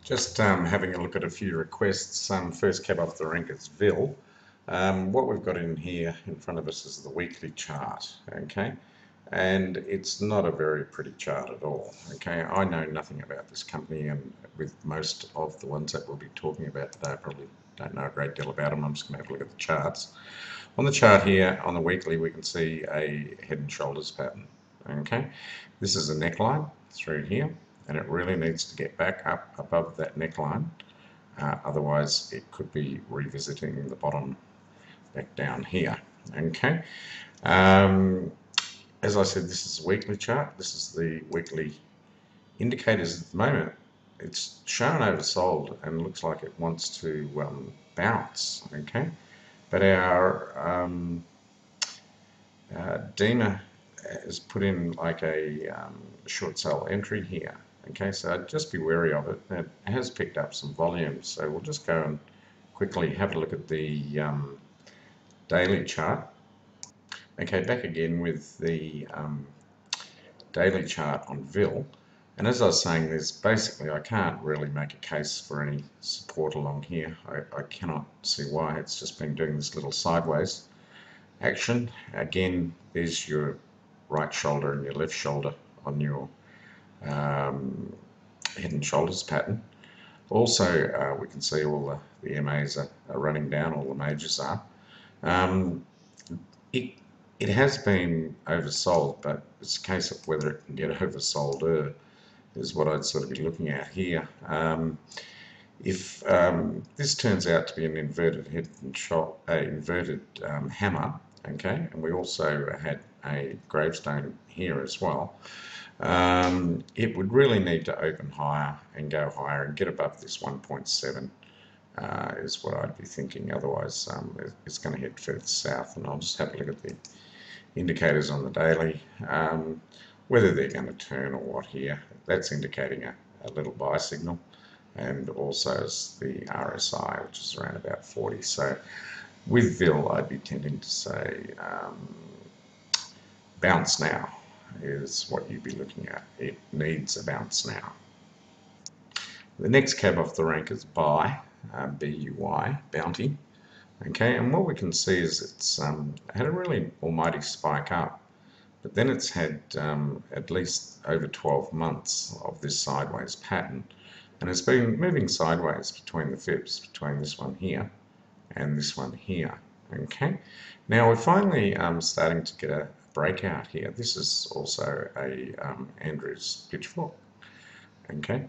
Just having a look at a few requests. First cab off the rank is Vil. What we've got in here in front of us is the weekly chart, okay? And it's not a very pretty chart at all, okay? I know nothing about this company, and with most of the ones that we'll be talking about today, I probably don't know a great deal about them. I'm just going to have a look at the charts. On the chart here, on the weekly, we can see a head and shoulders pattern, okay? This is a neckline through here, and it really needs to get back up above that neckline. Otherwise, it could be revisiting the bottom back down here, okay? As I said, this is a weekly chart. This is the weekly indicators at the moment. It's shown oversold and looks like it wants to bounce, okay? But our Deemer has put in like a short sale entry here, okay? So just be wary of it. It has picked up some volume, so we'll just go and quickly have a look at the daily chart. Okay, back again with the daily chart on Vil. And as I was saying, there's basically, I can't really make a case for any support along here. I cannot see why. It's just been doing this little sideways action. Again, there's your right shoulder and your left shoulder on your head and shoulders pattern. Also, we can see all the MAs are running down, all the majors are. It has been oversold, but it's a case of whether it can get oversold is what I'd sort of be looking at here. If this turns out to be an inverted head and inverted hammer, okay, and we also had a gravestone here as well, it would really need to open higher and go higher and get above this 1.7 is what I'd be thinking. Otherwise, it's going to head further south, and I'll just have a look at the indicators on the daily, whether they're going to turn or what here. That's indicating a little buy signal, and also is the RSI, which is around about 40. So with Vil, I'd be tending to say bounce now is what you'd be looking at. It needs a bounce now. The next cab off the rank is Buy, B-U-Y, Bounty. Okay, and what we can see is it's had a really almighty spike up, but then it's had at least over 12 months of this sideways pattern, and it's been moving sideways between the fibs, between this one here and this one here. Okay, now we're finally starting to get a breakout here. This is also a Andrews pitchfork. Okay,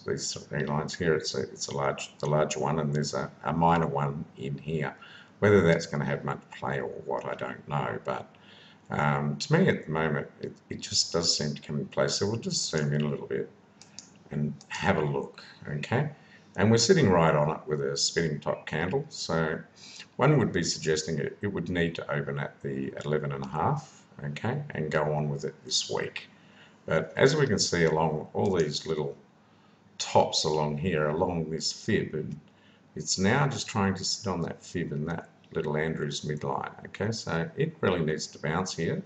these three lines here, it's the larger one, and there's a minor one in here. Whether that's going to have much play or what, I don't know, but to me at the moment it just does seem to come in place. So we'll just zoom in a little bit and have a look, okay? And we're sitting right on it with a spinning top candle, so one would be suggesting it would need to open at the 11.5, okay, and go on with it this week. But as we can see along all these little tops along here, along this fib, and it's now just trying to sit on that fib and that little Andrews midline. Okay, so it really needs to bounce here.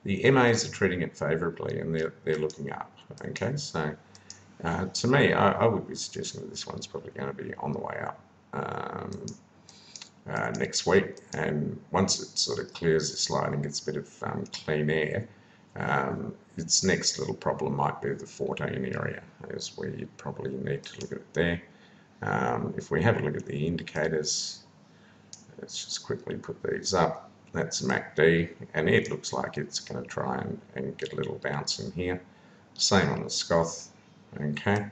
The MAs are treating it favourably, and they're looking up. Okay, so to me, I would be suggesting that this one's probably going to be on the way up next week, and once it sort of clears this line and gets a bit of clean air, its next little problem might be the 14 area, is where you probably need to look at it there. If we have a look at the indicators, let's just quickly put these up. That's MACD, and it looks like it's going to try and get a little bounce in here. Same on the Scoth, okay.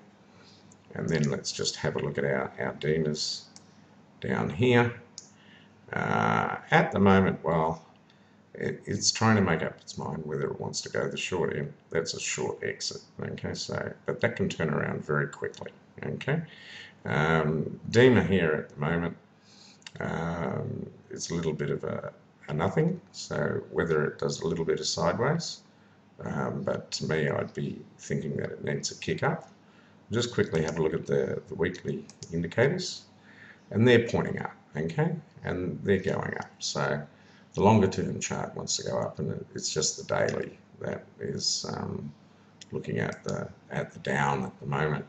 And then let's just have a look at our Deemers down here. At the moment, well, it's trying to make up its mind whether it wants to go the short end. That's a short exit, okay, so, but that can turn around very quickly, okay. Deemer here at the moment, it's a little bit of a nothing, so whether it does a little bit of sideways, but to me I'd be thinking that it needs a kick up. Just quickly have a look at the weekly indicators, and they're pointing up, okay, and they're going up. So the longer term chart wants to go up, and it's just the daily that is looking at the down at the moment.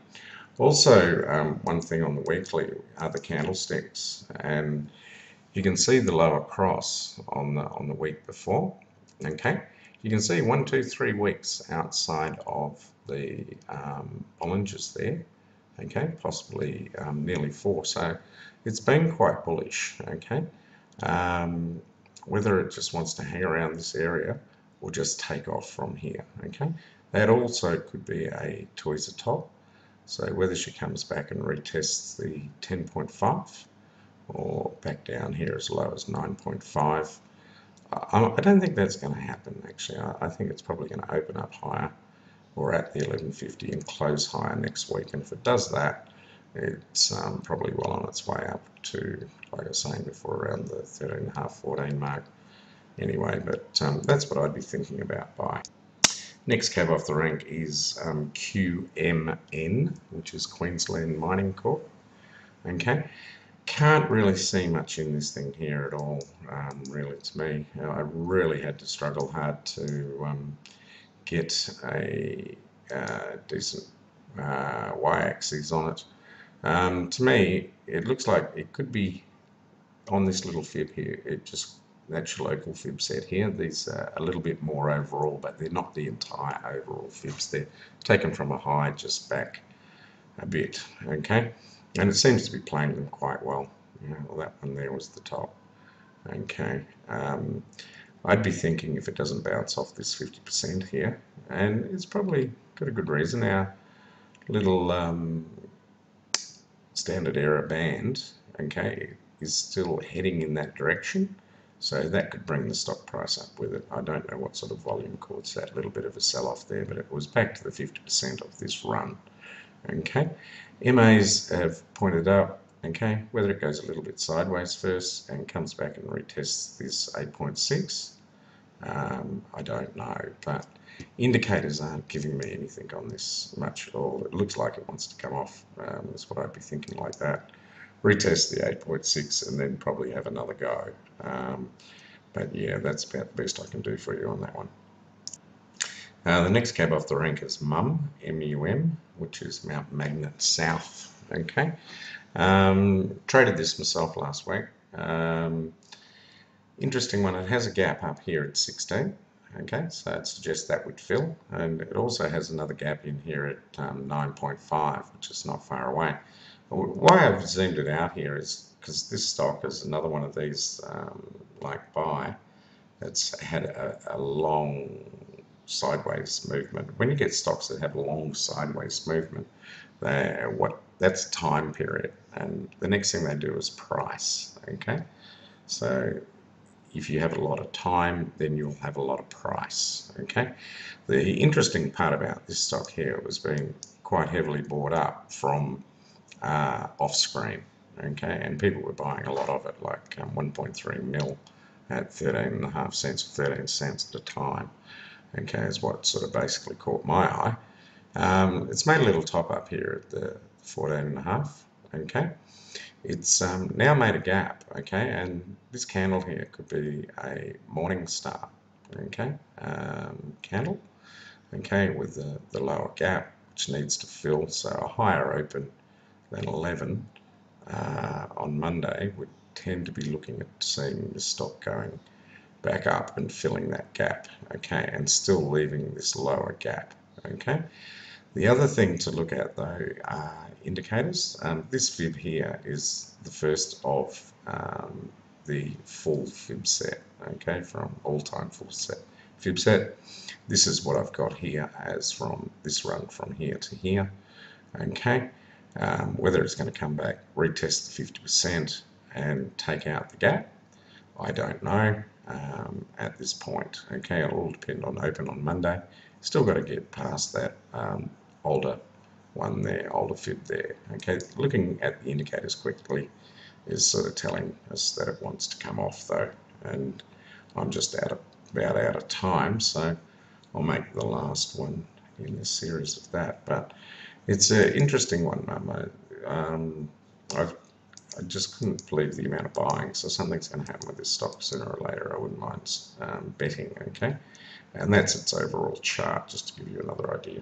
Also, one thing on the weekly are the candlesticks, and you can see the lower cross on the week before. Okay, you can see 1, 2, 3 weeks outside of the Bollinger's there. Okay, possibly nearly 4. So it's been quite bullish. Okay, whether it just wants to hang around this area or just take off from here. Okay, that also could be a tweezer top. So whether she comes back and retests the 10.5 or back down here as low as 9.5. I don't think that's going to happen actually. I think it's probably going to open up higher or at the 1150 and close higher next week. And if it does that, it's probably well on its way up to, like I was saying before, around the 13.5, 14 mark anyway. But that's what I'd be thinking about buying. Next cab off the rank is QMN, which is Queensland Mining Corp. Okay, can't really see much in this thing here at all, really, to me. I really had to struggle hard to get a decent y-axis on it. To me, it looks like it could be on this little fib here. That's your local fib set here. These are a little bit more overall, but they're not the entire overall fibs. They're taken from a high just back a bit, okay? And it seems to be playing them quite well. You know, well, that one there was the top, okay? I'd be thinking if it doesn't bounce off this 50% here, and it's probably got a good reason. Our little standard error band, okay, is still heading in that direction. So that could bring the stock price up with it. I don't know what sort of volume caused that little bit of a sell-off there, but it was back to the 50% of this run. Okay, MAs have pointed out, okay, whether it goes a little bit sideways first and comes back and retests this 8.6, I don't know, but indicators aren't giving me anything on this much at all. It looks like it wants to come off. That's what I'd be thinking, like that. Retest the 8.6 and then probably have another go. But yeah, that's about the best I can do for you on that one. The next cab off the rank is Mum, M-U-M, which is Mount Magnet South. Okay, traded this myself last week. Interesting one. It has a gap up here at 16. Okay, so it suggests that would fill, and it also has another gap in here at 9.5, which is not far away. Why I've zoomed it out here is because this stock is another one of these like Buy that's had a long sideways movement. When you get stocks that have a long sideways movement, that's time period, and the next thing they do is price. Okay, so if you have a lot of time, then you'll have a lot of price. Okay, the interesting part about this stock here was being quite heavily bought up from off screen. Okay, and people were buying a lot of it, like 1.3 mil at 13.5 cents or 13 cents at a time. Okay, is what sort of basically caught my eye. It's made a little top up here at the 14.5. Okay, it's now made a gap. Okay, and this candle here could be a morning star. Okay, candle. Okay, with the lower gap, which needs to fill, so a higher open than 11 on Monday would tend to be looking at seeing the stock going back up and filling that gap, okay, and still leaving this lower gap, okay. The other thing to look at though are indicators. This fib here is the first of the full fib set, okay, from all-time full set fib set. This is what I've got here as from this run from here to here, okay. Whether it's going to come back, retest the 50% and take out the gap, I don't know at this point. Okay, it'll all depend on open on Monday. Still got to get past that older one there, older fib there. Okay, looking at the indicators quickly is sort of telling us that it wants to come off though, and I'm just about out of time, so I'll make the last one in this series of that. But it's an interesting one, Mum. I just couldn't believe the amount of buying, so something's going to happen with this stock sooner or later. I wouldn't mind betting, okay? And that's its overall chart, just to give you another idea.